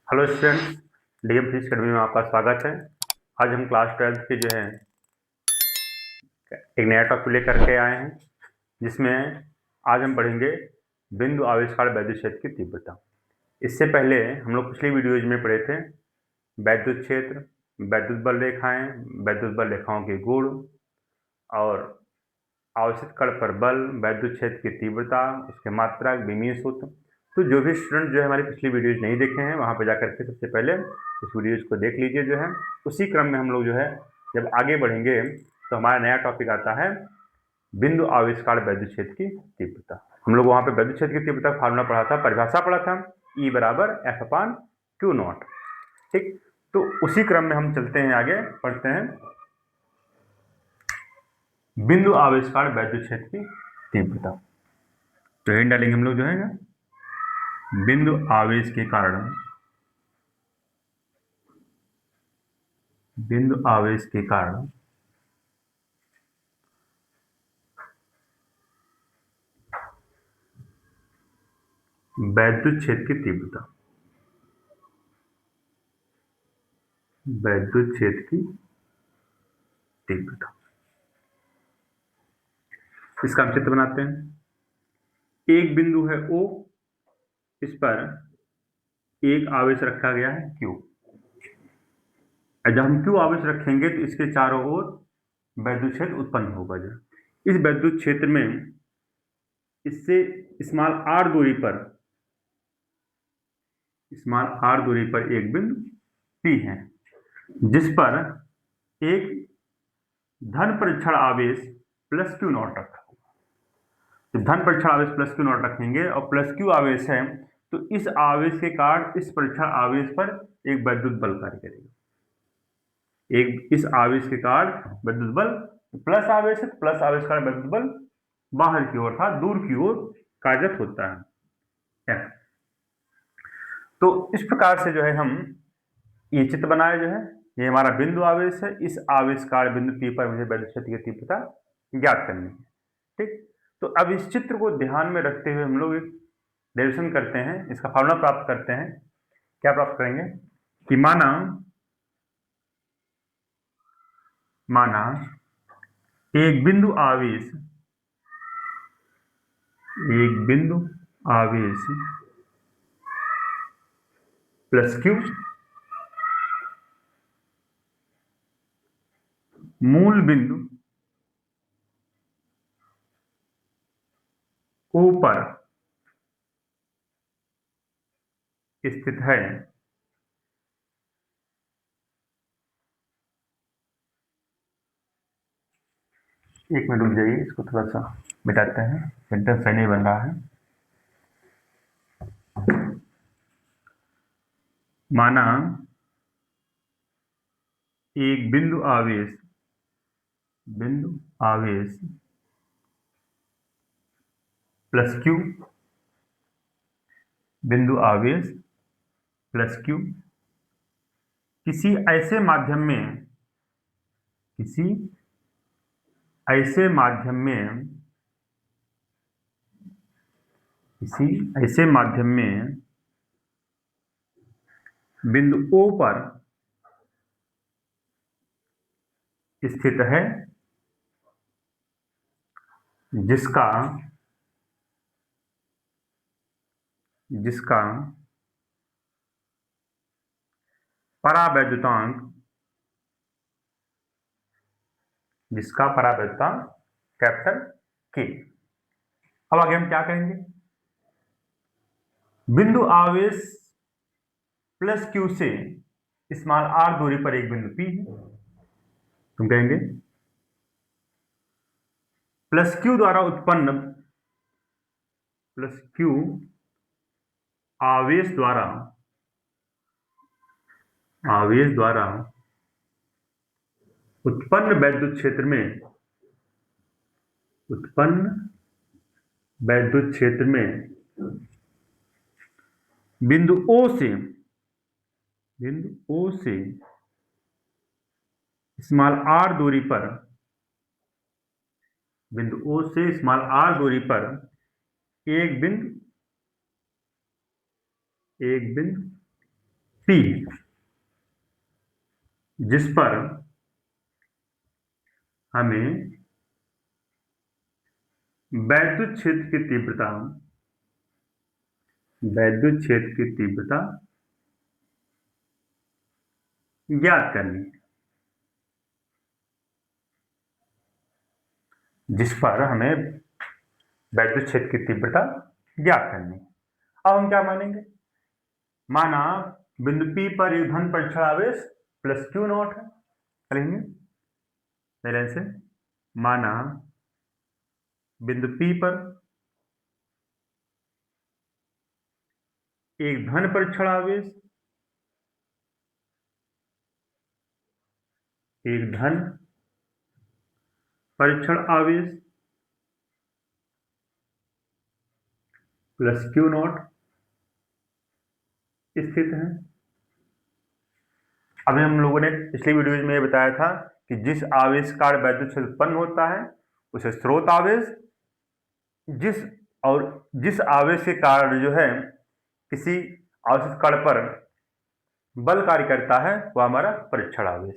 Hello students, DM physics academy में आपका स्वागत है। आज हम क्लास 12th के जो है एक नया टॉपिक लेकर के आए हैं, जिसमें आज हम पढ़ेंगे बिंदु आविष्कार वैद्युत क्षेत्र की तीव्रता। इससे पहले हम लोग पिछली वीडियोज में पढ़े थे वैद्युत क्षेत्र, वैद्युत बल रेखाएं, वैद्युत बल रेखाओं के गुण और आवेशित कण पर बल, वैद्युत क्षेत्र की तीव्रता, उसके मात्रा, विमीय सूत्र। तो जो भी स्टूडेंट जो है हमारी पिछली वीडियोज नहीं देखे हैं, वहाँ पे जाकर के सबसे पहले इस वीडियोज को देख लीजिए। जो है उसी क्रम में हम लोग जो है जब आगे बढ़ेंगे तो हमारा नया टॉपिक आता है बिंदु आविष्कार वैद्युत क्षेत्र की तीव्रता। हम लोग वहाँ पे वैद्युत क्षेत्र की तीव्रता का फार्मूला पढ़ा था, परिभाषा पढ़ा था, E बराबर F/Q0। ठीक, तो उसी क्रम में हम चलते हैं, आगे पढ़ते हैं बिंदु आविष्कार वैद्युत क्षेत्र की तीव्रता। तो हेड डालेंगे हम लोग जो है ना, बिंदु आवेश के कारण, बिंदु आवेश के कारण वैद्युत क्षेत्र की तीव्रता, वैद्युत क्षेत्र की तीव्रता। इसका हम चित्र बनाते हैं। एक बिंदु है O, इस पर एक आवेश रखा गया है Q। जब हम Q आवेश रखेंगे तो इसके चारों ओर वैद्युत क्षेत्र उत्पन्न होगा। जो इस वैद्युत क्षेत्र में इससे स्मॉल r दूरी पर, स्मॉल r दूरी पर एक बिंदु P है, जिस पर एक धन परीक्षण आवेश प्लस Q नॉट रखा होगा। तो धन परीक्षण आवेश प्लस Q नॉट रखेंगे और प्लस Q आवेश है, तो इस आवेश के कारण इस परीक्षण आवेश पर एक वैद्युत बल कार्य करेगा। एक इस आवेश के कारण वैद्युत बल प्लस आवेश है, प्लस आवेश का वैद्युत बल बाहर की ओर था, दूर की ओर कार्यरत होता है। तो इस प्रकार से जो है हम ये चित्र बनाए। जो है ये हमारा बिंदु आवेश है, इस आवेशकार बिंदु P पर मुझे वैद्युत क्षेत्र की तीव्रता ज्ञात करनी है। ठीक, तो अब इस चित्र को ध्यान में रखते हुए हम लोग एक डेरिवेशन करते हैं, इसका फॉर्मूला प्राप्त करते हैं। क्या प्राप्त करेंगे कि माना एक बिंदु आवेश, एक बिंदु आवेश प्लस Q मूल बिंदु O पर स्थित है। एक मिनट रुक जाइए, इसको थोड़ा सा मिटाते हैं, सेंटेंस सही नहीं बन रहा है। माना एक बिंदु आवेश, बिंदु आवेश प्लस Q, बिंदु आवेश प्लस Q किसी ऐसे माध्यम में, किसी ऐसे माध्यम में, किसी ऐसे माध्यम में बिंदु O पर स्थित है, जिसका जिसका परावैद्युतांक, जिसका परावैद्युतांक कैपिटल K। अब आगे हम क्या करेंगे, बिंदु आवेश प्लस Q से स्मॉल r दूरी पर एक बिंदु P है। तुम कहेंगे प्लस Q द्वारा उत्पन्न, प्लस Q आवेश द्वारा, आवेश द्वारा उत्पन्न वैद्युत क्षेत्र में, उत्पन्न वैद्युत क्षेत्र में बिंदु O से, बिंदु O से स्मॉल r दूरी पर, बिंदु O से स्मॉल r दूरी पर एक बिंदु P जिस पर हमें वैद्युत क्षेत्र की तीव्रता ज्ञात करनी है, जिस पर हमें वैद्युत क्षेत्र की तीव्रता ज्ञात करनी है। अब हम क्या मानेंगे, माना बिंदु P पर एक धन परीक्षण आवेश प्लस क्यू नॉट है, करेंगे पहले से। माना बिंदु P पर एक धन परीक्षण आवेश, प्लस क्यू नॉट स्थित है। अभी हम लोगों ने पिछली वीडियो में बताया था कि जिस आवेश का वैद्युत क्षेत्र उत्पन्न होता है उसे स्रोत आवेश, जिस आवेश के कारण जो है किसी आवेशित कण पर बल कार्य करता है वह हमारा परीक्षण आवेश।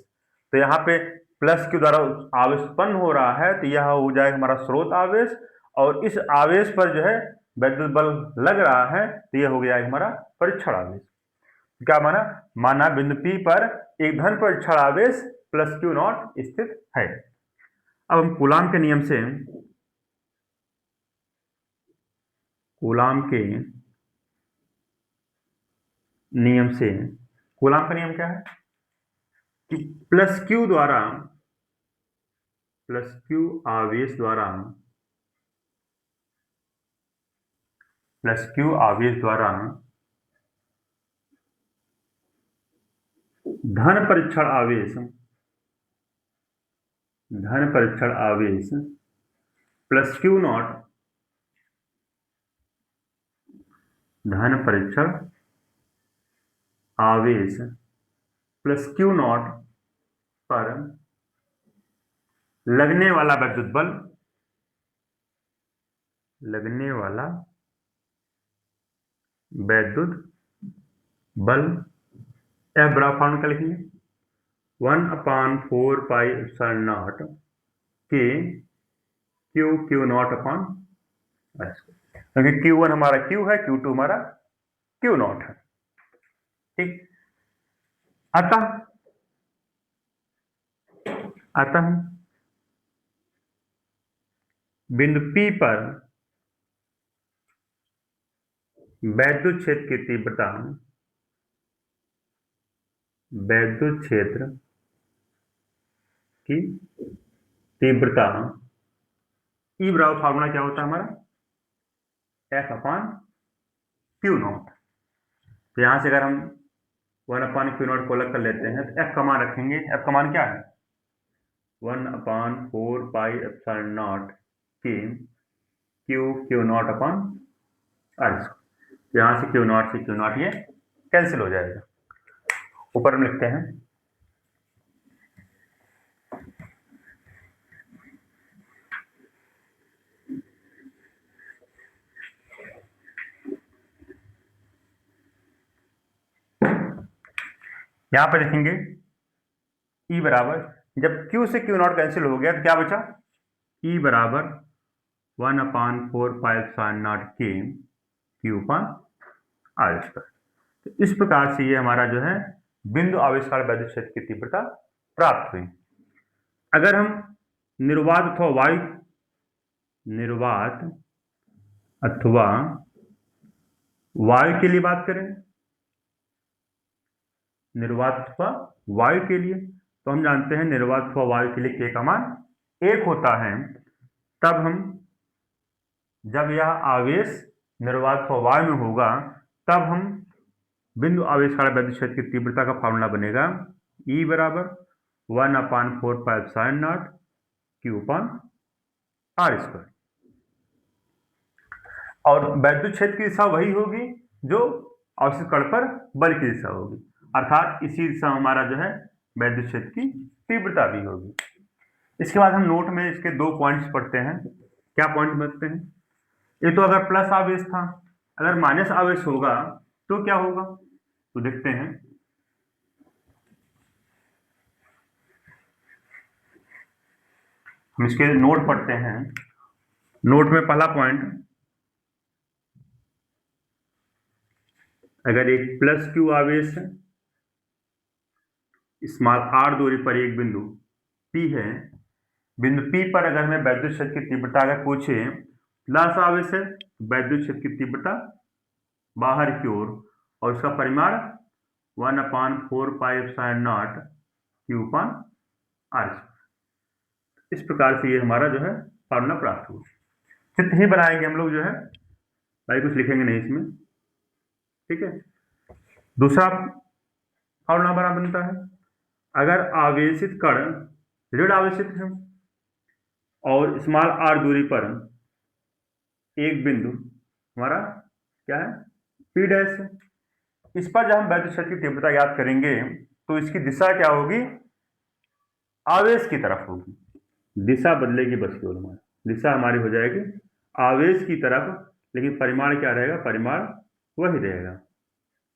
तो यहाँ पे प्लस के द्वारा आवेश उत्पन्न हो रहा है तो यह हो जाएगा हमारा स्रोत आवेश, और इस आवेश पर जो है वैद्युत बल लग रहा है तो यह हो गया हमारा परीक्षण आवेश। क्या माना बिंदु P पर एक धन परीक्षण आवेश प्लस क्यू नॉट स्थित है। अब हम कूलाम के नियम से कूलाम का नियम क्या है कि प्लस क्यू आवेश द्वारा धन परीक्षण आवेश प्लस क्यू नॉट पर लगने वाला वैद्युत बल F बराबर फॉर्मूला लिखेंगे 1/4 पाई एप्सिलॉन नॉट के क्यू नॉट अपॉन R, क्योंकि Q1 हमारा Q है, Q2 हमारा Q नॉट है। ठीक, अतः बिंदु P पर वैद्युत क्षेत्र की तीव्रता E बराबर फॉर्मूला क्या होता है हमारा F अपॉन क्यू नॉट। तो यहां से अगर हम 1/क्यू नॉट को अलग कर लेते हैं तो F का मान रखेंगे। F का मान क्या है 1/4 पाई एप्सिलॉन नॉट के क्यू नॉट अपॉन R। यहां से क्यू नॉट ये कैंसिल हो जाएगा। ऊपर में लिखते हैं यहां पे देखेंगे E बराबर, जब Q से Q नॉट कैंसिल हो गया तो क्या बचा E बराबर 1/4 पाई एप्सिलॉन नॉट के क्यू अपॉन R स्क्वायर। तो इस प्रकार से ये हमारा जो है बिंदु आवेशकाल वैद्युत क्षेत्र की तीव्रता प्राप्त हुई। अगर हम निर्वात अथवा वायु के लिए बात करें, तो हम जानते हैं निर्वात अथवा वायु के लिए K का मान 1 होता है। तब हम जब यह आवेश निर्वात अथवा वायु में होगा तब हम बिंदु आवेशकाल वैद्युत क्षेत्र की तीव्रता का फॉर्मूला बनेगा E बराबर 1/4 pi epsilon not Q upon R square. और वैद्युत क्षेत्र की दिशा वही होगी जो आवेशित कण पर बल की दिशा होगी, अर्थात इसी दिशा में हमारा जो है वैद्युत क्षेत्र की तीव्रता भी होगी। इसके बाद हम नोट में इसके 2 पॉइंट्स पढ़ते हैं। क्या पॉइंट पढ़ते हैं, ये तो अगर प्लस आवेश था, अगर माइनस आवेश होगा तो क्या होगा तो देखते हैं। हम इसके नोट पढ़ते हैं। नोट में पहला पॉइंट, अगर एक प्लस क्यू आवेश है, स्मॉल r दूरी पर एक बिंदु P है, बिंदु P पर अगर हमें वैद्युत क्षेत्र की तीव्रता अगर पूछे, प्लस आवेश है, वैद्युत क्षेत्र की तीव्रता बाहर की ओर और उसका परिमाण 1/4πε0 Q/r। इस प्रकार से ये हमारा जो है फार्मूला प्राप्त हुआ। चित्र ही बनाएंगे हम लोग जो है, भाई कुछ लिखेंगे नहीं इसमें, ठीक है। दूसरा फार्मूला हमारा बनता है, अगर आवेशित कण ऋण आवेशित है और स्मॉल r दूरी पर एक बिंदु हमारा क्या है, P डैश है, इस पर जब हम वैद्युत क्षेत्र की तीव्रता ज्ञात करेंगे तो इसकी दिशा क्या होगी, आवेश की तरफ होगी। दिशा बदलेगी बस केवल, हमारी दिशा हमारी हो जाएगी आवेश की तरफ, लेकिन परिमाण क्या रहेगा, परिमाण वही रहेगा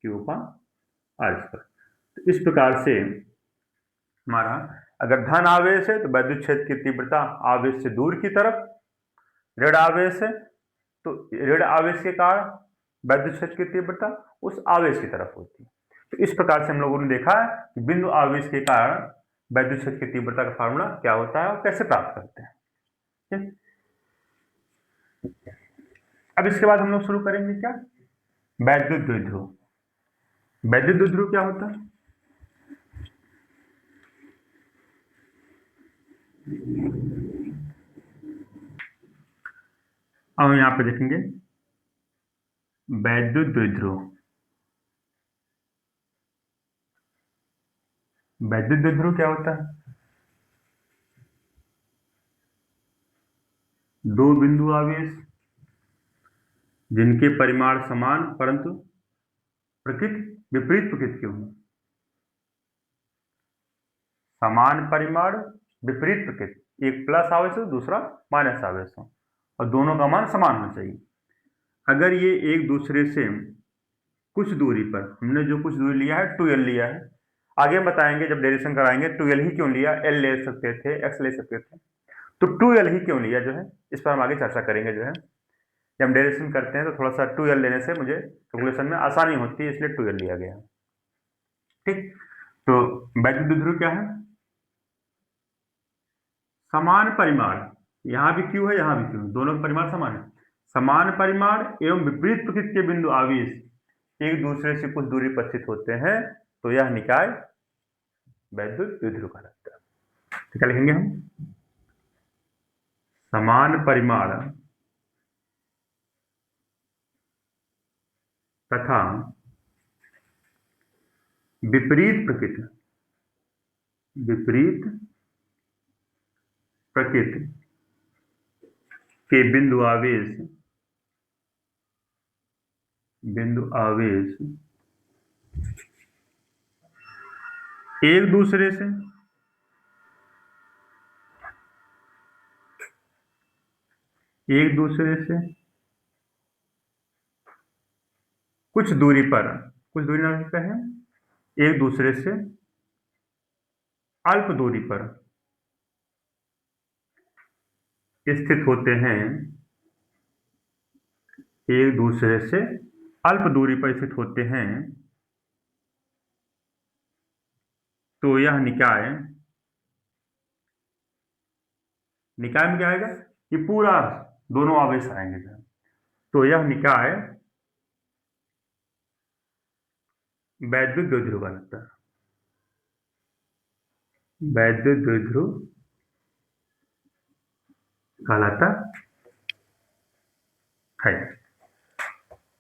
Q/r। तो इस प्रकार से हमारा अगर धन आवेश है तो वैद्युत क्षेत्र की तीव्रता आवेश से दूर की तरफ, ऋण आवेश है तो ऋण आवेश के कारण वैद्युत क्षेत्र की तीव्रता उस आवेश की तरफ होती है। तो इस प्रकार से हम लोगों ने देखा है कि बिंदु आवेश के कारण वैद्युत क्षेत्र की तीव्रता का फार्मूला क्या होता है और कैसे प्राप्त करते हैं, ठीक? अब इसके बाद हम लोग शुरू करेंगे क्या, वैद्युत द्विध्रुव। वैद्युत द्विध्रुव क्या होता है, अब हम यहां पे देखेंगे वैद्युत द्विध्रुव। वैद्युत द्विध्रुव क्या होता है, दो बिंदु आवेश जिनके परिमाण समान परंतु प्रकृति विपरीत प्रकृति के हों। समान परिमाण विपरीत प्रकृति, एक प्लस आवेश हो दूसरा माइनस आवेश हो और दोनों का मान समान होना चाहिए। अगर ये एक दूसरे से कुछ दूरी पर, हमने जो कुछ दूरी लिया है 2l लिया है, आगे बताएंगे जब डेरिवेशन कराएंगे 2l ही क्यों लिया, l ले सकते थे, x ले सकते थे, तो 2l ही क्यों लिया जो है, इस पर हम आगे चर्चा करेंगे। जो है जब हम डेरिवेशन करते हैं तो थोड़ा सा 2l लेने से मुझे कैलकुलेशन में आसानी होती है, इसलिए 2l लिया गया, ठीक। तो वैद्युत द्विध्रुव क्या है, समान परिमाण, यहां भी Q है यहां भी Q है, दोनों का परिमाण समान है, समान परिमाण एवं विपरीत प्रकृति के बिंदु आवेश एक दूसरे से कुछ दूरी पर स्थित होते हैं तो यह निकाय वैद्युत द्विध्रुव कहलाता है। तो क्या लिखेंगे हम, समान परिमाण तथा विपरीत प्रकृति के बिंदु आवेश एक दूसरे से कुछ दूरी पर, कुछ दूरी ना कहें, एक दूसरे से अल्प दूरी पर स्थित होते हैं, एक दूसरे से अल्प दूरी पर स्थित होते हैं तो यह निकाय में क्या आएगा, ये पूरा दोनों आवेश आएंगे, तो यह निकाय वैद्युत द्विध्रुव कहलाता है। वैद्युत द्विध्रुव कहलाता है,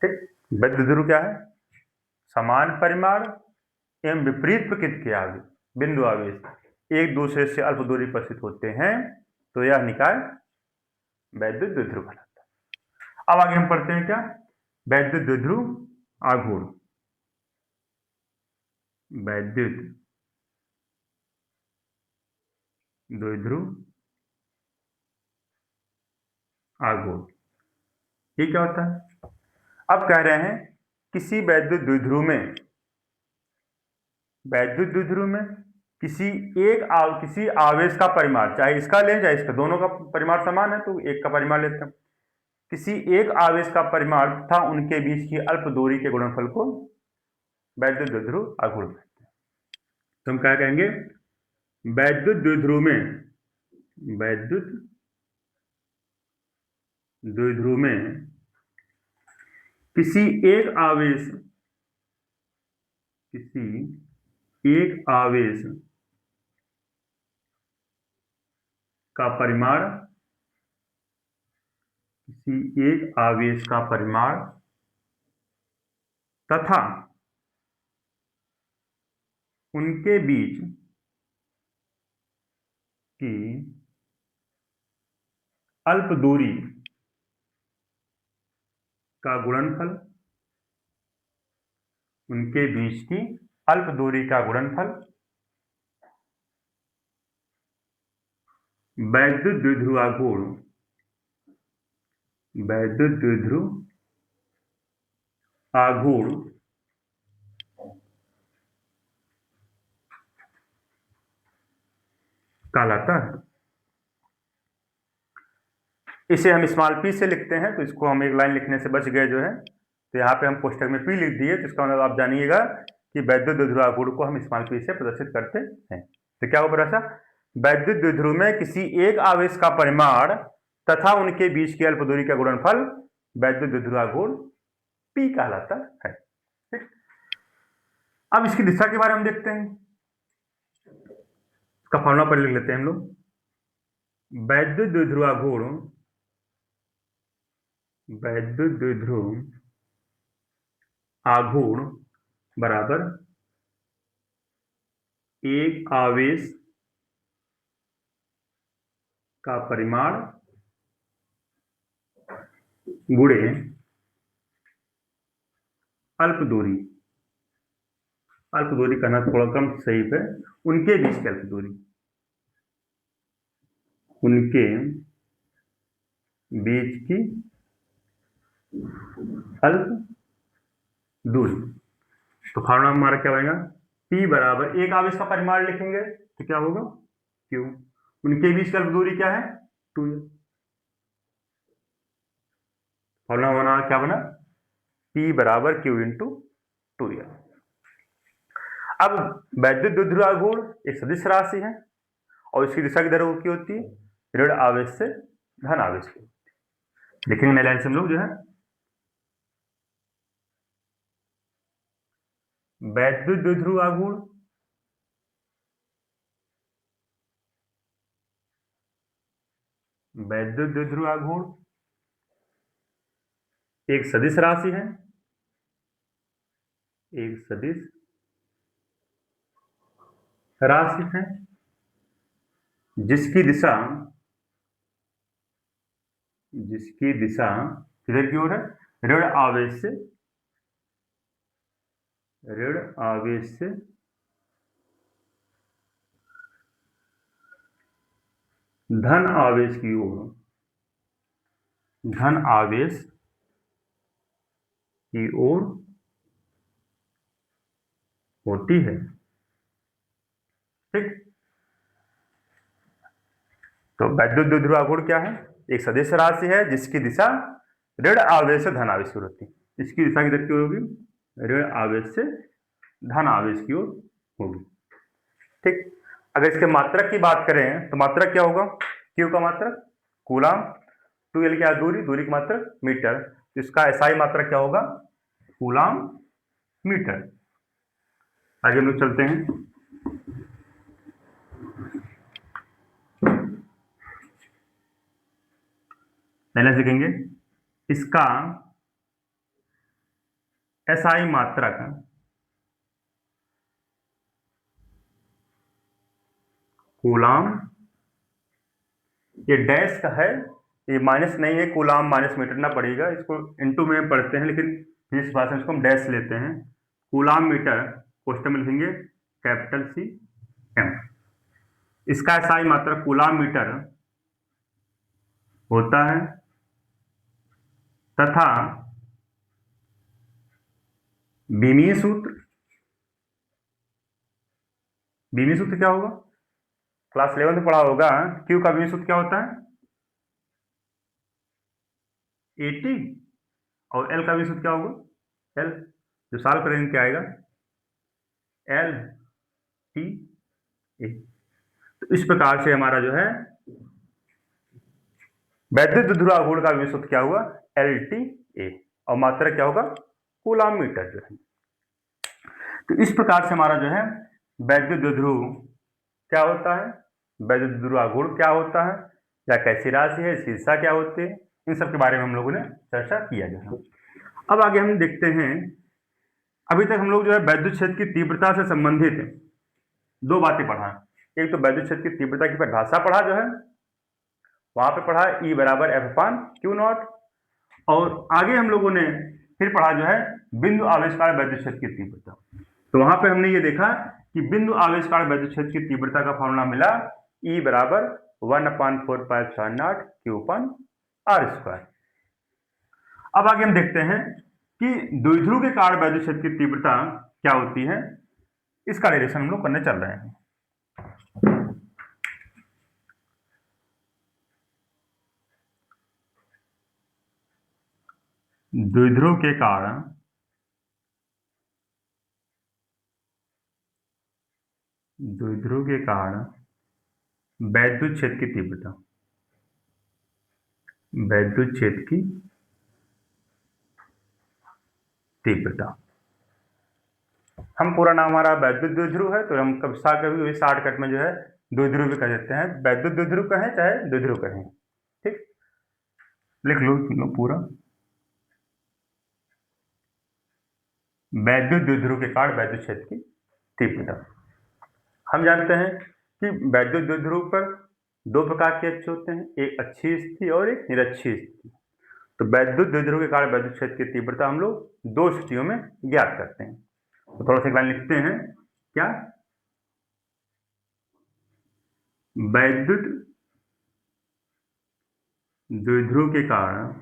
ठीक। वैद्युत द्विध्रुव क्या है, समान परिमाण एवं विपरीत प्रकृति के आवेश बिंदु आवेश एक दूसरे से अल्प दूरी पर स्थित होते हैं तो यह निकाय वैद्युत द्विध्रुव कहलाता है। अब आगे हम पढ़ते हैं क्या, वैद्युत द्विध्रुव आघूर्ण। वैद्युत द्विध्रुव आघूर्ण, ये क्या होता है, अब कह रहे हैं किसी वैद्युत द्विध्रुव में किसी आवेश का परिमाण, चाहे इसका लें चाहे इसका, दोनों का परिमाण समान है तो एक का परिमाण लेते हैं। किसी एक आवेश का परिमाण तथा उनके बीच की अल्प दूरी के गुणनफल को वैद्युत द्विध्रुव आघूर्ण कहते हैं। तो हम क्या कहेंगे, वैद्युत द्विध्रुव में किसी एक आवेश का परिमाण, तथा उनके बीच की अल्प दूरी का गुणनफल, वैद्युत द्विध्रुव आघूर्ण कहलाता है। इसे हम स्मॉल p से लिखते हैं, तो इसको हम एक लाइन लिखने से बच गए जो है, तो यहाँ पे हम कोष्ठक में p लिख दिए, तो इसका मतलब आप जानिएगा कि वैद्युत द्विध्रुव आघूर्ण को हम स्मॉल p से प्रदर्शित करते हैं। तो क्या होगा ऐसा, वैद्युत द्विध्रुव में किसी एक आवेश का परिमाण तथा उनके बीच की अल्प दूरी का गुणनफल वैद्युत द्विध्रुव आघूर्ण p कहलाता है। ठीक, अब इसकी दिशा के बारे में देखते हैं। इसका फॉर्मूला पर लिख लेते हैं हम लोग। वैद्युत द्विध्रुव आघूर्ण बराबर एक आवेश का परिमाण गुणे अल्प दूरी करना थोड़ा कम सही है, उनके बीच की अल्प दूरी, तो फॉर्मूला हमारा क्या बनेगा, P बराबर एक आवेश का परिमाण लिखेंगे तो क्या होगा Q, उनके बीच की अल्प दूरी क्या है 2L। फॉर्मूला बना क्या बना, P बराबर Q इंटू 2L। अब वैद्युत द्विध्रुव आघूर्ण एक सदिश राशि है और इसकी दिशा किधर की होती है, ऋण आवेश से धन आवेश की। लिखेंगे नई लाइन से हम लोग जो है, वैद्युत द्विध्रुव आघूर्ण एक सदिश राशि है, जिसकी दिशा किधर की ओर है, ऋण आवेश से धन आवेश की ओर होती है। ठीक, तो वैद्युत द्विध्रुव आघूर्ण क्या है, एक सदिश राशि है जिसकी दिशा ऋण आवेश से धन आवेश की ओर होती है। इसकी दिशा किधर की ओर होगी, ऋण आवेश से धन आवेश की ओर होगी। ठीक, अगर इसके मात्रक की बात करें तो मात्रक क्या होगा, Q का मात्रक कूलाम, 2L क्या दूरी की मात्रक मीटर, तो इसका SI मात्रक क्या होगा कूलाम मीटर। आगे हम लोग चलते हैं। पहले सीखेंगे इसका SI मात्रक कूलाम, ये डैश का है, ये माइनस नहीं है, कूलाम माइनस मीटर ना पड़ेगा, इसको इनटू में पढ़ते हैं लेकिन इस भाषा में इसको हम डैश लेते हैं। कूलाम मीटर क्वेश्चन में लिखेंगे कैपिटल CM। इसका SI मात्रक कूलाम मीटर होता है तथा विमीय सूत्र बीमी सूत्र क्या होगा, क्लास 11 में पढ़ा होगा, क्यू का बीमी सूत्र क्या होता है 80, और एल का बीमी सूत्र क्या होगा एल, जो सॉल्व करेंगे क्या आएगा एल टी ए। तो इस प्रकार से हमारा जो है वैद्युत ध्रुव आघूर्ण का बीमी सूत्र क्या हुआ एल टी ए, और मात्रा क्या होगा कूलम मीटर जो है। तो इस प्रकार से हमारा जो है वैद्युत द्विध्रुव क्या होता है, वैद्युत ध्रुव आघूर्ण क्या होता है, या कैसी राशि है, इसकी दिशा क्या होती है, इन सब के बारे में हम लोगों ने चर्चा किया जो है। अब आगे हम देखते हैं, अभी तक हम लोग जो है विद्युत क्षेत्र की तीव्रता से संबंधित दो बातें पढ़ा। एक तो विद्युत क्षेत्र की तीव्रता की परिभाषा पढ़ा जो है, वहां पे पढ़ा E बराबर एफ अपान क्यू नॉट, और आगे हम लोगों ने फिर पढ़ा जो है बिंदु आवेशकाल वैद्युत क्षेत्र की तीव्रता। तो वहां पे हमने ये देखा कि बिंदु आवेशकाल वैद्युत क्षेत्र की तीव्रता का फॉर्मूला मिला E बराबर 1/4π क्यू अपन आर स्क्वायर। अब आगे हम देखते हैं कि द्विध्रुव के कारण वैद्युत क्षेत्र की तीव्रता क्या होती है, इसका डेरिवेशन हम लोग करने चल रहे हैं। द्विध्रुव के कारण वैद्युत क्षेत्र की तीव्रता, वैद्युत क्षेत्र की तीव्रता, हम पूरा नाम हमारा वैद्युत द्विध्रुव है, तो हम कभी शॉर्टकट में जो है द्विध्रुव भी कह देते हैं, वैद्युत द्विध्रुव कहें चाहे द्विध्रुव कहें, ठीक, लिख लो पूरा। वैद्युत द्विध्रुव के कारण वैद्युत क्षेत्र की तीव्रता। हम जानते हैं कि वैद्युत द्विध्रुव पर दो प्रकार के अक्ष होते हैं, एक अच्छी स्थिति और एक निरक्षीय स्थिति। तो वैद्युत द्विध्रुव के कारण वैद्युत क्षेत्र की तीव्रता हम लोग दो स्थितियों में ज्ञात करते हैं। तो थोड़ा सा लाइन लिखते हैं, क्या वैद्युत द्विध्रुव के कारण,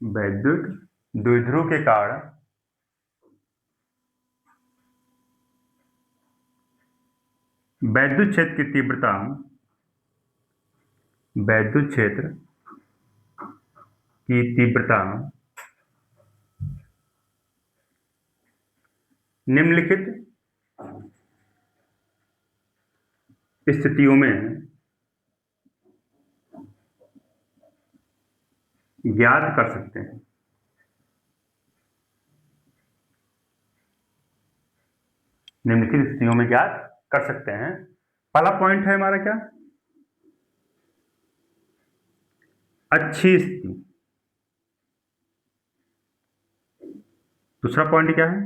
वैद्युत द्विध्रुव के कारण वैद्युत क्षेत्र की तीव्रता, वैद्युत क्षेत्र की तीव्रता निम्नलिखित स्थितियों में ज्ञात कर सकते हैं। निम्नलिखित स्थितियों में ज्ञात कर सकते हैं। पहला पॉइंट है हमारा क्या, अच्छी स्थिति। दूसरा पॉइंट क्या है,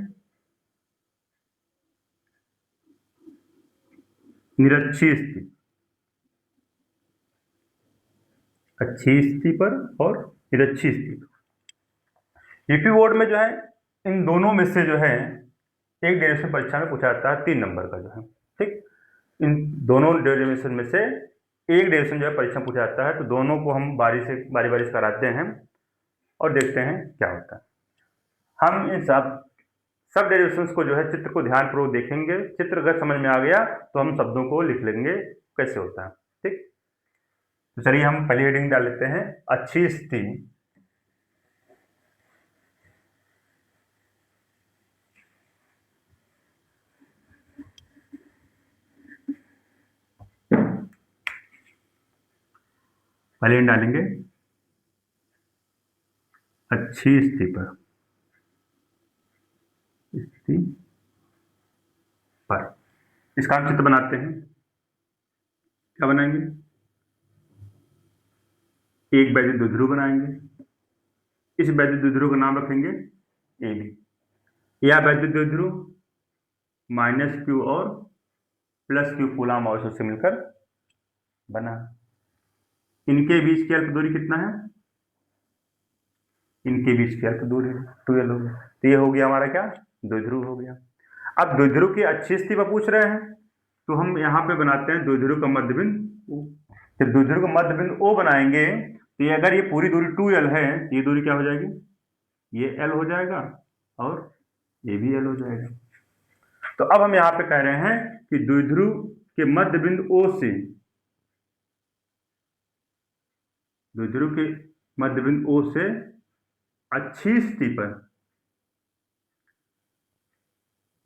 निरक्षीय स्थिति। अच्छी स्थिति पर और निरक्षीय स्थिति पर। यूपी बोर्ड में जो है इन दोनों में से जो है एक डेरिवेशन परीक्षा में पूछा जाता है 3 नंबर का जो है, ठीक। इन दोनों डेरिवेशन में से एक डेरिवेशन जो है परीक्षा में पूछा जाता है, तो दोनों को हम बारी बारी से कराते हैं और देखते हैं क्या होता है। हम इन सब डेरिवेशंस को जो है चित्र को ध्यानपूर्वक देखेंगे, चित्र अगर समझ में आ गया तो हम शब्दों को लिख लेंगे कैसे होता है, ठीक। तो चलिए हम पहली हेडिंग डाल लेते हैं, अच्छी स्थिति। पहले डालेंगे अच्छी स्थिति पर, स्थिति पर इसका हम चित्र बनाते हैं। क्या बनाएंगे, एक वैद्युत द्विध्रुव बनाएंगे। इस वैद्युत द्विध्रुव का नाम रखेंगे ए बी। यह वैद्युत द्विध्रुव -q और +q कूलम आवेशों से मिलकर बना। इनके बीच की अल्प दूरी कितना है, इनके बीच की अल्प दूरी 2l हो गया। तो ये हो गया हमारा क्या, द्विध्रुव हो गया। अब द्विध्रुव की अच्छी स्थिति पर पूछ रहे हैं, तो हम यहाँ पे बनाते हैं द्विध्रुव का मध्य बिंदु। जब द्विध्रुव का मध्य बिंदु O बनाएंगे, तो ये अगर ये पूरी दूरी 2l है, ये दूरी क्या हो जाएगी, ये l हो जाएगा और ये भी l हो जाएगा। तो अब हम यहां पे कह रहे हैं कि द्विध्रुव के मध्य बिंदु O से, द्विध्रुव के मध्य बिंदु O से अक्षीय स्थिति पर,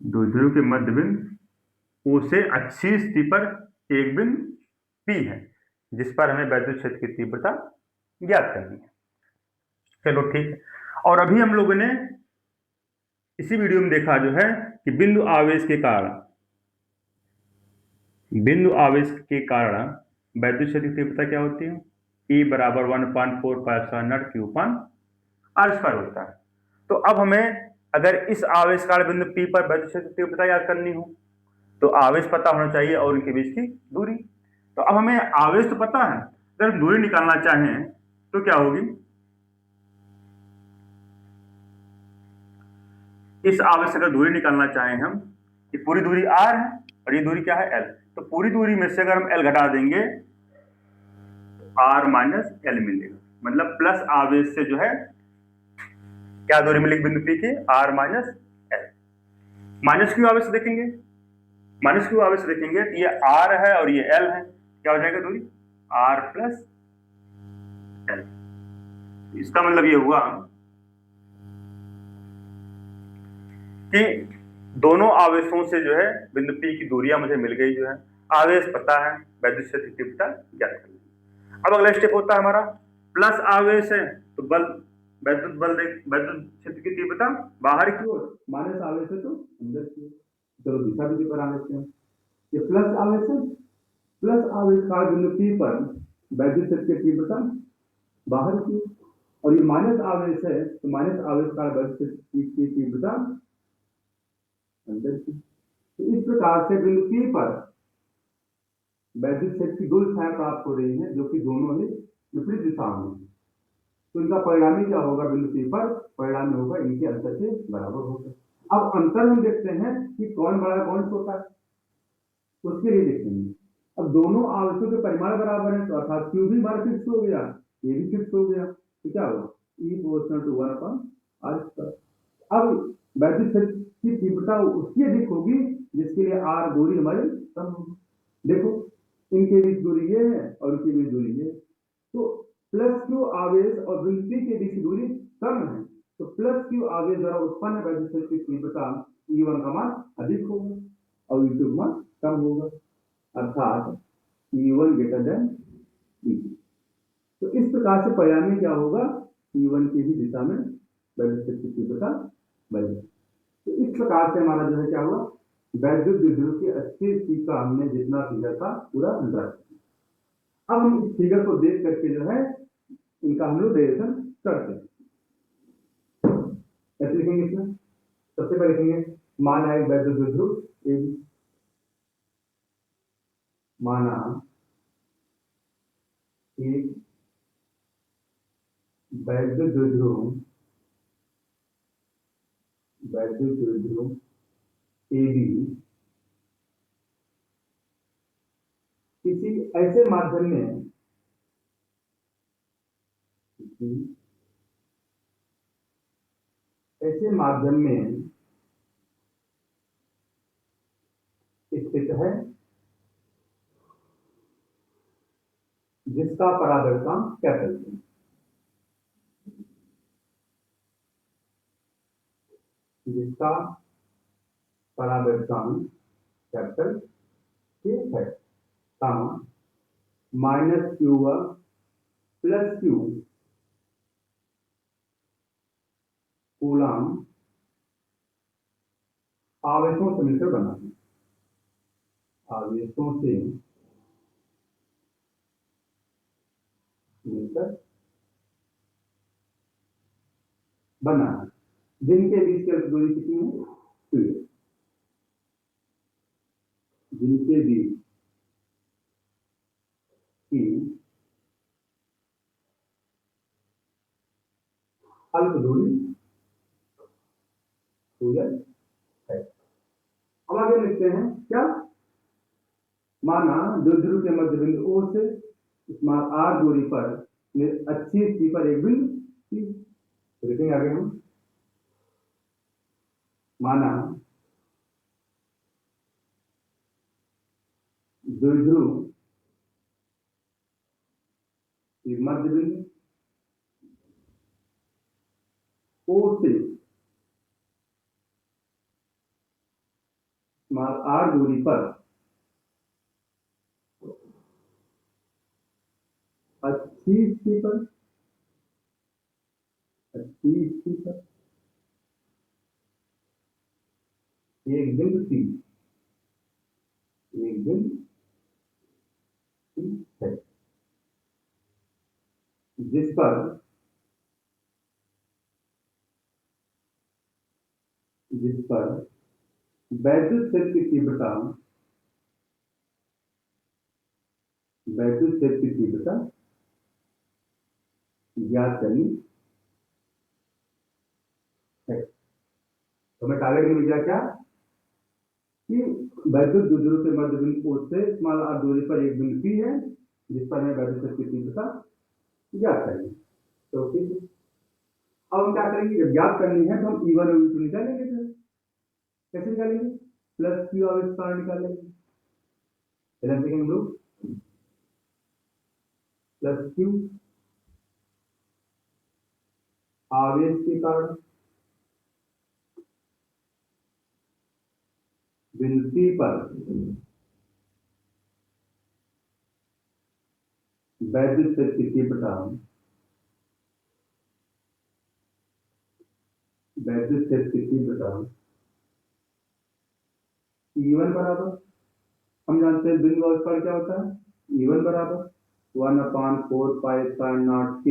द्विध्रुव के मध्य बिंदु O से अक्षीय स्थिति पर एक बिंदु P है जिस पर हमें वैद्युत क्षेत्र की तीव्रता ज्ञात करनी है। चलो ठीक। और अभी हम लोगों ने इसी वीडियो में देखा जो है कि बिंदु आवेश के कारण, बिंदु आवेश के कारण वैद्युत क्षेत्र की तीव्रता क्या होती है, E बराबर 1/4π/0 होता है। तो अब हमें अगर इस आवेश काल बिंदु P पर वैद्युत क्षेत्र की तीव्रता याद करनी हो तो आवेश पता होना चाहिए और उनके बीच की दूरी। तो अब हमें आवेश तो पता है, अगर दूरी निकालना चाहें तो क्या होगी, इस आवेश से अगर दूरी निकालना चाहें हम, ये पूरी दूरी r है और ये दूरी क्या है l, तो पूरी दूरी में से अगर हम l घटा देंगे तो r माइनस l मिलेगा, मतलब प्लस आवेश से जो है क्या दूरी मिलेगी बिंदु P की, r minus l। Minus Q आवेश देखेंगे, माइनस क्यू आवेश देखेंगे तो ये r है और ये l है, क्या हो जाएगा दूरी r प्लस l। इसका मतलब ये हुआ कि दोनों आवेशों से जो है बिंदु P की दूरियां मुझे मिल गई, जो है आवेश पता है, वैद्युत क्षेत्र की तीव्रता ज्ञात करनी है। अब अगला स्टेप होता है हमारा, प्लस आवेश है तो बल, वैद्युत बल, वैद्युत क्षेत्र की तीव्रता बाहर की ओर, माइनस आवेश है तो अंदर की ओर। चलो दिशा भी बना लेते हैं, ये प्लस आवेश है, प्लस आवेश काल बिंदु P पर वैद्युत क्षेत्र की तीव्रता बाहर की, और ये माइनस आवेश है तो माइनस आवेश काल वैद्युत क्षेत्र की तीव्रता अंदर की। तो इस प्रकार से बिंदु P पर वैद्युत क्षेत्र की दो दिशाएं प्राप्त हो रही हैं जो कि दोनों ही विपरीत दिशाओं में। तो इनका परिणामी क्या होगा बिंदु P पर, परिणामी होगा इनके अंतर के बराबर होगा। अब अंतर हम देखते हैं कि कौन बड़ा कौन छोटा है, उसके लिए देखेंगे। अब दोनों आवेशों के परिमाण बराबर है तो अर्थात Q भी बार फिक्स हो गया, ये भी फिक्स हो गया, तो क्या होगा E प्रोपोर्शनल टू 1/r²। अब वैद्युत क्षेत्र की तीव्रता उसकी अधिक होगी जिसके लिए r दूरी हमारी कम होगी। देखो इनके बीच दूरी ये है और इनके बीच दूरी ये है, तो प्लस Q आवेश और बिंदु P के बीच दूरी कम है, तो प्लस Q आवेश द्वारा उत्पन्न वैद्युत क्षेत्र की तीव्रता E1 का मान अधिक होगा और E2 का मान कम होगा, अर्थात E1 ग्रेटर देन E2। तो इस प्रकार से परिणामी क्या होगा, E1 की ही दिशा में वैद्युत क्षेत्र की तीव्रता बढ़ेगी। तो इस प्रकार से हमारा जो है क्या हुआ, वैद्युत द्विध्रुव की अच्छी चीज का हमने जितना फिगर था पूरा अंदाजा किया। अब हम इस फिगर को देख करके जो है इनका हम लोग डेरिवेशन करते हैं। कैसे लिखेंगे इसमें, सबसे पहले लिखेंगे माना एक वैद्युत द्विध्रुव AB, माना एक वैद्युत द्विध्रुव, वैद्युत द्विध्रुव AB किसी ऐसे माध्यम में, ऐसे माध्यम में स्थित है जिसका परावर्तन कैपिटल है, जिसका परावर्तन कैपिटल के है, minus Q1 plus Q coulomb आवेशों से मिलकर बना है, आवेशों से मिलकर बना है, जिनके बीच की दूरी कितनी है 2, जिनके बीच की अल्प दूरी 2 है। अब आगे लिखते हैं क्या, माना द्विध्रुव के मध्य बिंदु O से r दूरी पर अच्छी स्थिति पर एक बिंदु P, लिखेंगे आगे हम, माना द्विध्रुव की मध्य बिंदु O से r दूरी पर अच्छी स्थिति पर एक बिंदु C है, जिस पर वैद्युत क्षेत्र की तीव्रता ज्ञात करनी है। तो मैं टारगेट में लिखा क्या कि वैद्युत द्विध्रुव के मध्य बिंदु से स्मॉल r दूरी पर एक बिंदु P है, जिस पर हमें वैद्युत क्षेत्र की तीव्रता ज्ञात करनी। तो ठीक है, अब हम क्या करेंगे, जब ज्ञात करनी है तो हम E1 और E2 निकालेंगे। कैसे निकालेंगे, प्लस Q आवेश कारण निकालेंगे। हम लोग प्लस Q आवेश के कारण बिंदु P पर वैद्युत क्षेत्र की तीव्रता E1 बराबर, हम जानते हैं बिंदु आवेश पर क्या होता है, E1 बराबर 1/4 पाई sin not K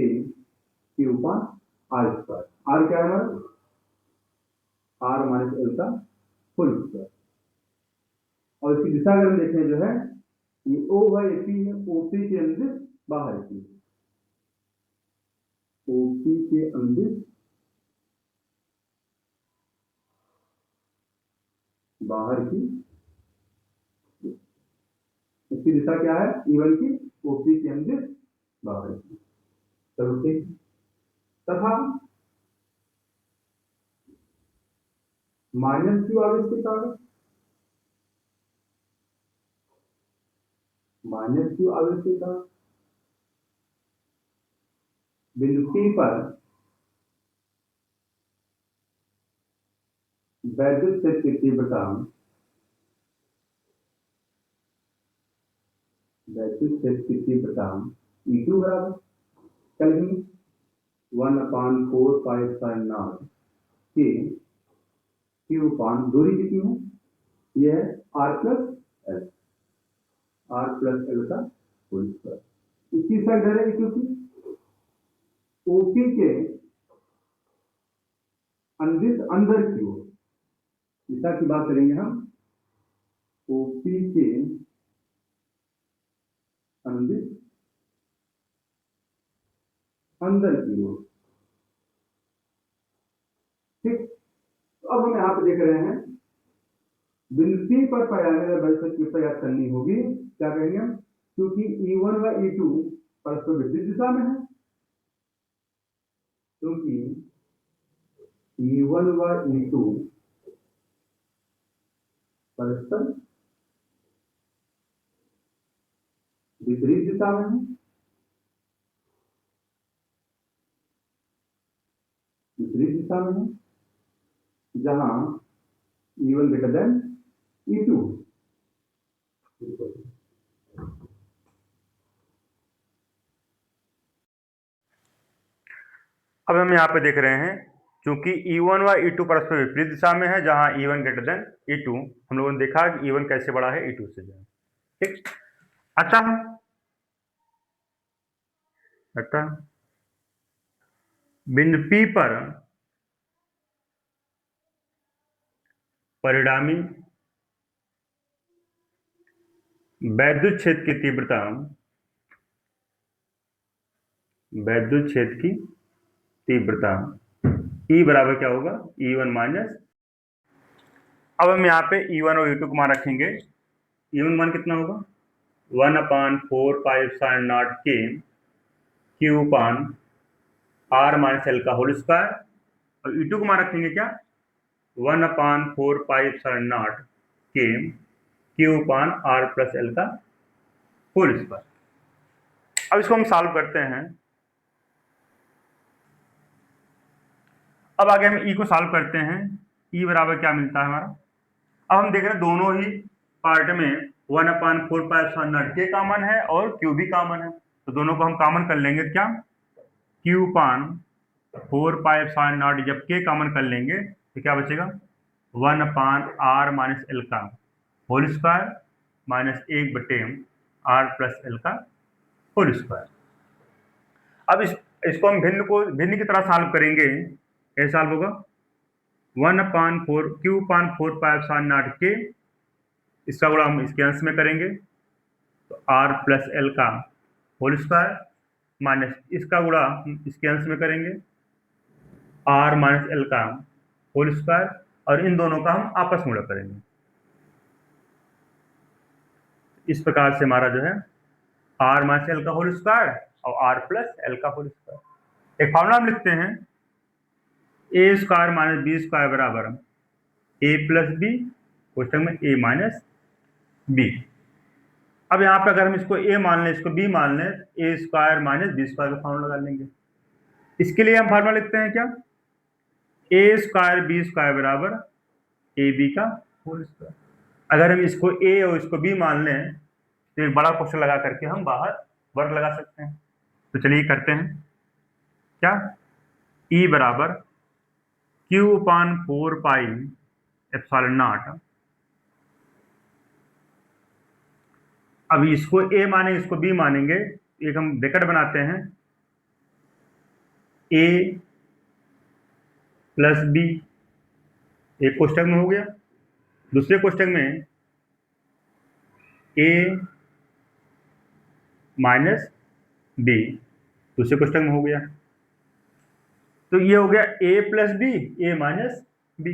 Q/r square. R क्या है, r माइनस एल का होल स्क्वायर। और इसकी दिशा अगर हम देखें जो है ये O है, ये P है, OP के अंदिश बाहर की, OP के अंदिश बाहर की, इसकी दिशा क्या है, E1 की OP के अंदिश बाहर की। चलो ठीक, तथा माइनस Q आवेश के कारण बिंदु P पर वैद्युत क्षेत्र की तीव्रता E2 बराबर क्या लिखेंगे, 1/4 पाई sin नॉट K Q/, दूरी कितनी है, यह है r प्लस एल का होल स्क्वायर। इसकी साइड है क्योंकि OP के अंदिश अंदर की ओर, दिशा की बात करेंगे हम, OP के अंदिश अंदर की ओर। ठीक, तो अब हम यहां पे देख रहे हैं बिंदु P पर पर्यावरण वैद्युत की प्रयास करनी होगी। क्या कहेंगे हम, क्योंकि E1 व E2 परस्पर विपरीत दिशा में है, क्योंकि E1 व E2 परस्पर विपरीत दिशा में है, जहां E1 ग्रेटर देन E2। अब हम यहाँ पे देख रहे हैं क्योंकि E1 व E2 परस्पर विपरीत दिशा में है, जहां E1 ग्रेटर देन E2। हम लोगों ने देखा कि E1 कैसे बड़ा है E2 से। ठीक, अतः बिंदु P पर परिणामी वैद्युत क्षेत्र की तीव्रता E बराबर क्या होगा, E1 माइनस। अब हम यहाँ पे E1 और E2 को मान रखेंगे। E1 मान कितना होगा, 1/4 पाई sin not K Q/r minus L का होल स्क्वायर। और E2 को मान रखेंगे क्या, 1/4 पाई sin not K Q/r plus L का होल स्क्वायर। अब इसको हम सॉल्व करते हैं। अब आगे हम ई को सॉल्व करते हैं। ई बराबर क्या मिलता है हमारा, अब हम देख रहे हैं दोनों ही पार्ट में 1/4 के कॉमन है और क्यू भी कॉमन है, तो दोनों को हम कॉमन कर लेंगे। क्या क्यू पान 4 जब के कॉमन कर लेंगे तो क्या बचेगा 1/r-l का होल स्क्वायर माइनस 1/r+l का होल स्क्वायर। अब इसको हम भिन्न की तरह सॉल्व करेंगे। कैसे सॉल्व होगा, 1/4 क्यू/4 के, इसका गुणा हम इसके अंश में करेंगे तो r+l का होल स्क्वायर माइनस इसका गुणा हम इसके अंश में करेंगे r-l का होल स्क्वायर, और इन दोनों का हम आपस में गुणा करेंगे। इस प्रकार से हमारा जो है r-l का होल स्क्वायर और r+l का होल स्क्वायर। एक फॉर्मूला हम लिखते हैं, a² - b² बराबर a+b क्वेश्चन में a-b। अब यहाँ पे अगर हम इसको a मान लें, इसको b मान लें, a² - b² का फॉर्मूला लगा लेंगे। इसके लिए हम फॉर्मूला लिखते हैं क्या, a² b² बराबर ab का होल स्क्वायर। अगर हम इसको a और इसको b मान लें तो एक बड़ा क्वेश्चन लगा करके हम बाहर वर्ग लगा सकते हैं। तो चलिए करते हैं। क्या E बराबर Q/4πε0। अब इसको a मानेंगे, इसको b मानेंगे, एक हम ब्रैकेट बनाते हैं, a + b एक कोष्टक में हो गया, दूसरे कोष्टक में a - b दूसरे कोष्टक में हो गया। तो ये हो गया a + b a - b।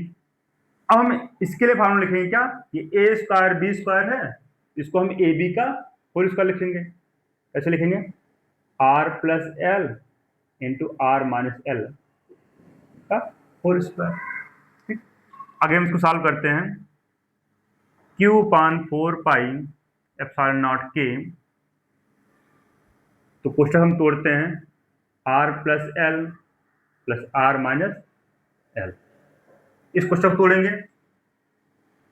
अब हम इसके लिए फॉर्मूला लिखेंगे क्या, ये a² b² है, इसको हम ab का होल स्क्वायर लिखेंगे। कैसे लिखेंगे, r+l × r-l का होल स्क्वायर। ठीक, आगे हम इसको सॉल्व करते हैं। Q/4πε0 के, तो कोष्टक हम तोड़ते हैं, r+l + r-l। इस कोष्टक तोड़ेंगे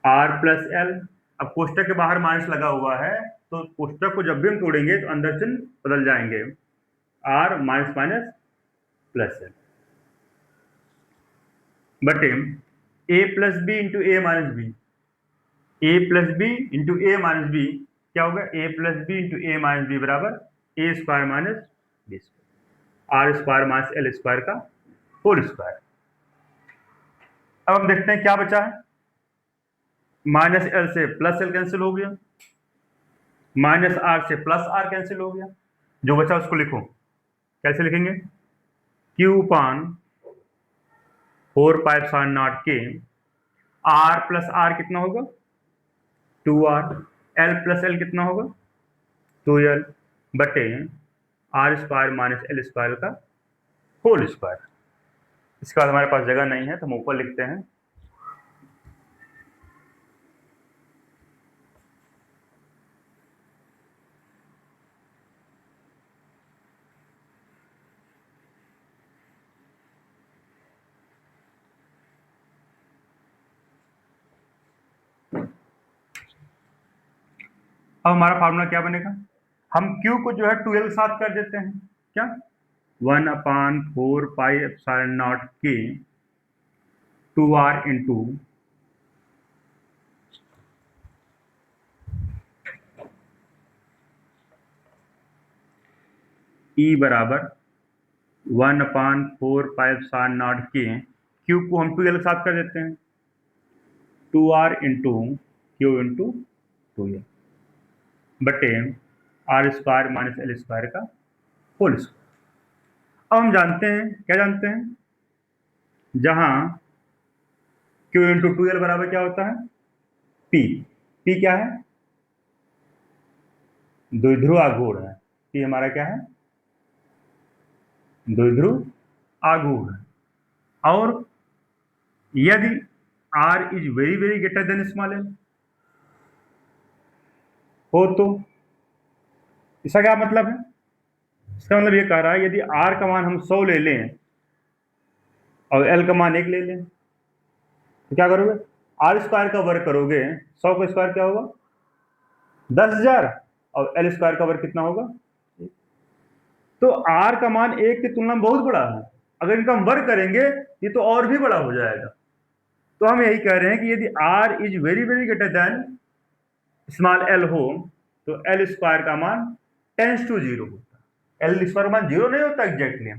r+l। अब कोष्टक के बाहर माइनस लगा हुआ है, तो कोष्टक को जब भी हम तोड़ेंगे तो अंदर चिन्ह बदल जाएंगे, r माइनस प्लस l बटे a+b × a-b। a+b × a-b क्या होगा, a+b × a-b बराबर a² - b², r² - l² का होल स्क्वायर। अब हम देखते हैं क्या बचा है, -l से +l कैंसिल हो गया, -r से +r कैंसिल हो गया, जो बचा उसको लिखो। कैसे लिखेंगे, Q/4πε0 के r+r कितना होगा 2r, l+l कितना होगा 2l बटे r² - l² का होल स्क्वायर। इसके बाद हमारे पास जगह नहीं है तो हम ऊपर लिखते हैं। अब हमारा फार्मूला क्या बनेगा, हम Q को जो है 2l के साथ कर देते हैं। क्या 1/4πε0 के 2r × E बराबर 1/4πε0 के, Q को हम 2l के साथ कर देते हैं, 2r × Q × 2l बटे r² - l² का होल स्क्वायर। अब हम जानते हैं, क्या जानते हैं, जहां Q × 2l बराबर क्या होता है P। P क्या है, द्विध्रुव आघूर्ण है। P हमारा क्या है, द्विध्रुव आघूर्ण है। और यदि r is very greater than small l हो तो इसका क्या मतलब है? इसका मतलब ये कह रहा है यदि r का मान हम 100 ले लें और l का मान 1 ले लें तो क्या करोगे? r स्क्वायर का वर्ग करोगे, 100 का स्क्वायर क्या होगा? 10,000, और l स्क्वायर का वर्ग कितना होगा? तो r का मान 1 की तुलना में बहुत बड़ा है। अगर इनका हम वर्ग करेंगे ये तो और भी बड़ा हो जाएगा। तो हम यही कह रहे हैं कि यदि r is very very greater than small l हो तो l स्क्वायर का मान टेंस टू 0 होता है। l स्क्वायर का मान 0 नहीं होता एग्जैक्टली,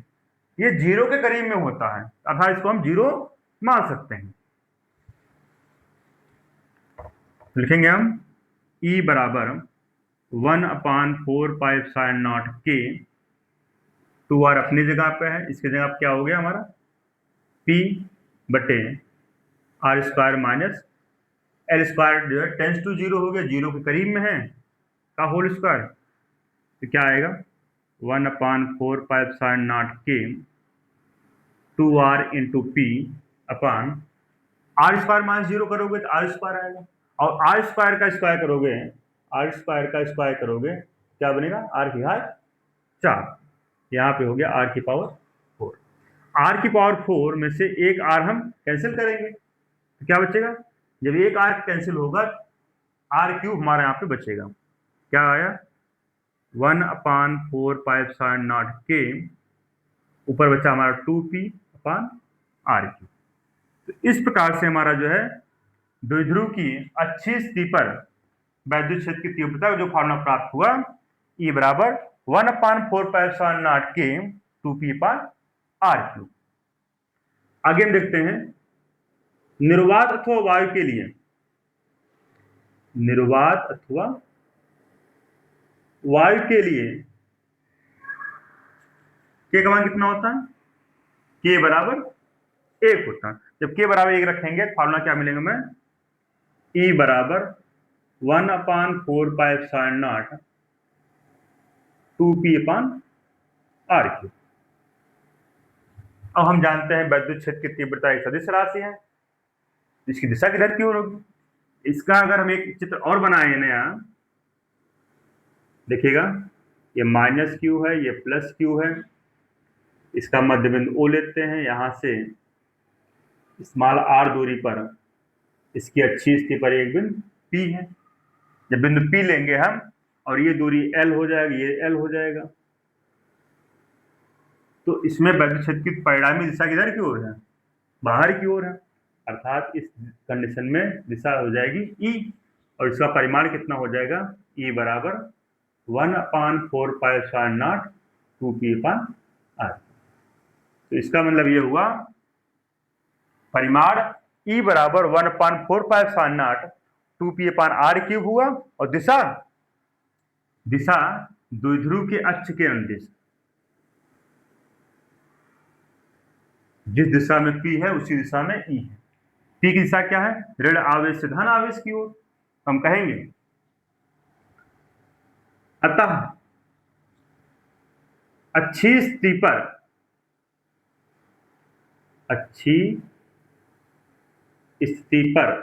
ये 0 के करीब में होता है, अर्थात इसको हम 0 मान सकते हैं। लिखेंगे हम E बराबर 1/4π sin0 k, 2r अपनी जगह पे है, इसकी जगह क्या हो गया हमारा p बटे r square minus l square जो है टेंस टू 0 हो गया, 0 के करीब में है का होल स्क्वायर, तो क्या आएगा 1/4π sin0 k 2r into P अपान r स्क्वायर माइनस 0 करोगे तो r स्क्वायर आएगा, और r स्क्वायर का स्क्वायर करोगे, r स्क्वायर का स्क्वायर करोगे क्या बनेगा? r की घात 4, यहाँ पे हो गया r की पावर 4। r की पावर 4 में से एक r हम कैंसिल करेंगे तो क्या बचेगा? जब एक r कैंसिल होगा r क्यूब हमारा यहाँ पे बचेगा, क्या आया 1/4π sin0 k, ऊपर बचा हमारा 2p अपान r क्यूब। तो इस प्रकार से हमारा जो है द्विध्रुव की अच्छी स्थिति पर वैद्युत क्षेत्र की तीव्रता का जो फॉर्मूला प्राप्त हुआ E बराबर 1/4π sin0 k 2p अपान r क्यूब। आगे हम देखते हैं निर्वात अथवा वायु के लिए, निर्वात अथवा वायु के लिए k का मान कितना होता है? k बराबर 1 होता है। जब k बराबर 1 रखेंगे तो फॉर्मूला क्या मिलेगा हमें? E बराबर 1/4π sin0 2p अपान r क्यूब। अब हम जानते हैं वैद्युत क्षेत्र की तीव्रता एक सदिश राशि है, इसकी दिशा किधर की ओर होगी? इसका अगर हम एक चित्र और बनाए नया, देखिएगा ये माइनस क्यू है, ये प्लस क्यू है, इसका मध्य बिंदु O लेते हैं, यहां से स्मॉल r दूरी पर इसकी अच्छी स्थिति पर एक बिंदु P है। जब बिंदु P लेंगे हम और ये दूरी L हो जाएगी, ये L हो जाएगा, तो इसमें वैद्युत क्षेत्र की परिणामी दिशा किधर की ओर है? बाहर की ओर है, अर्थात इस कंडीशन में दिशा हो जाएगी E, और इसका परिमाण कितना हो जाएगा? E बराबर 1/4π sin0 2p अपान r। तो इसका मतलब ये हुआ परिमाण E बराबर 1/4π sin0 2p अपान r क्यूब हुआ, और दिशा द्विध्रुव के अक्ष के अनुदिश, जिस दिशा में P है उसी दिशा में E है। P की दिशा क्या है? ऋण आवेश से धन आवेश की ओर। हम कहेंगे अतः अच्छी स्थिति पर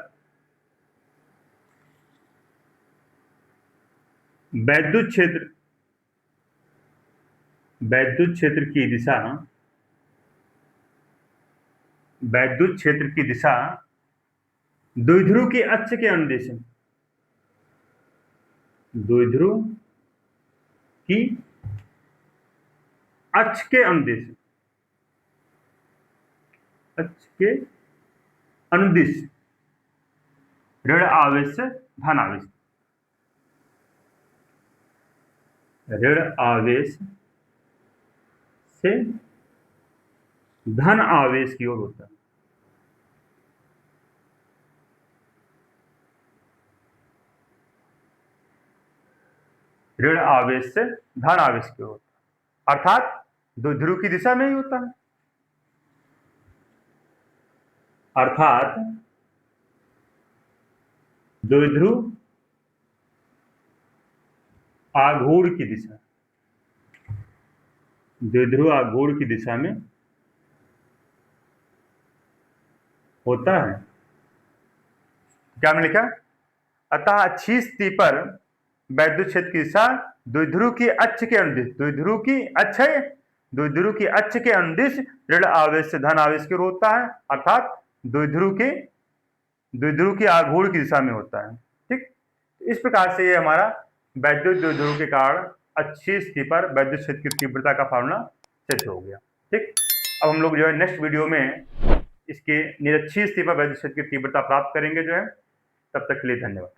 वैद्युत क्षेत्र की दिशा द्विध्रुव के अक्ष के अनुदिश है, द्विध्रुव की अक्ष के अनुदिश, ऋण आवेश से धन आवेश, ऋण आवेश से धन आवेश की ओर होता है। ऋण आवेश से धन आवेश की ओर, अर्थात द्विध्रुव की दिशा में ही होता है, अर्थात द्विध्रुव आघूर्ण की दिशा, द्विध्रुव आघूर्ण की दिशा में होता है। क्या मैंने लिखा? अतः अच्छी स्थिति पर वैद्युत क्षेत्र की दिशा द्विध्रुव की अक्ष के अनुदिश, द्विध्रुव की अक्ष है, द्विध्रुव की अक्ष के अनुदिश ऋण आवेश से धन आवेश की ओर होता है, अर्थात द्विध्रुव की आघूर्ण की दिशा में होता है। ठीक, इस प्रकार से ये हमारा वैद्युत द्विध्रुव के कारण अच्छी स्थिति पर वैद्युत क्षेत्र की तीव्रता का फॉर्मूला सिद्ध हो गया। ठीक, अब हम लोग जो है नेक्स्ट वीडियो में इसके निरक्षीय स्थिति पर वैद्युत क्षेत्र की तीव्रता प्राप्त करेंगे जो है। तब तक के लिए धन्यवाद।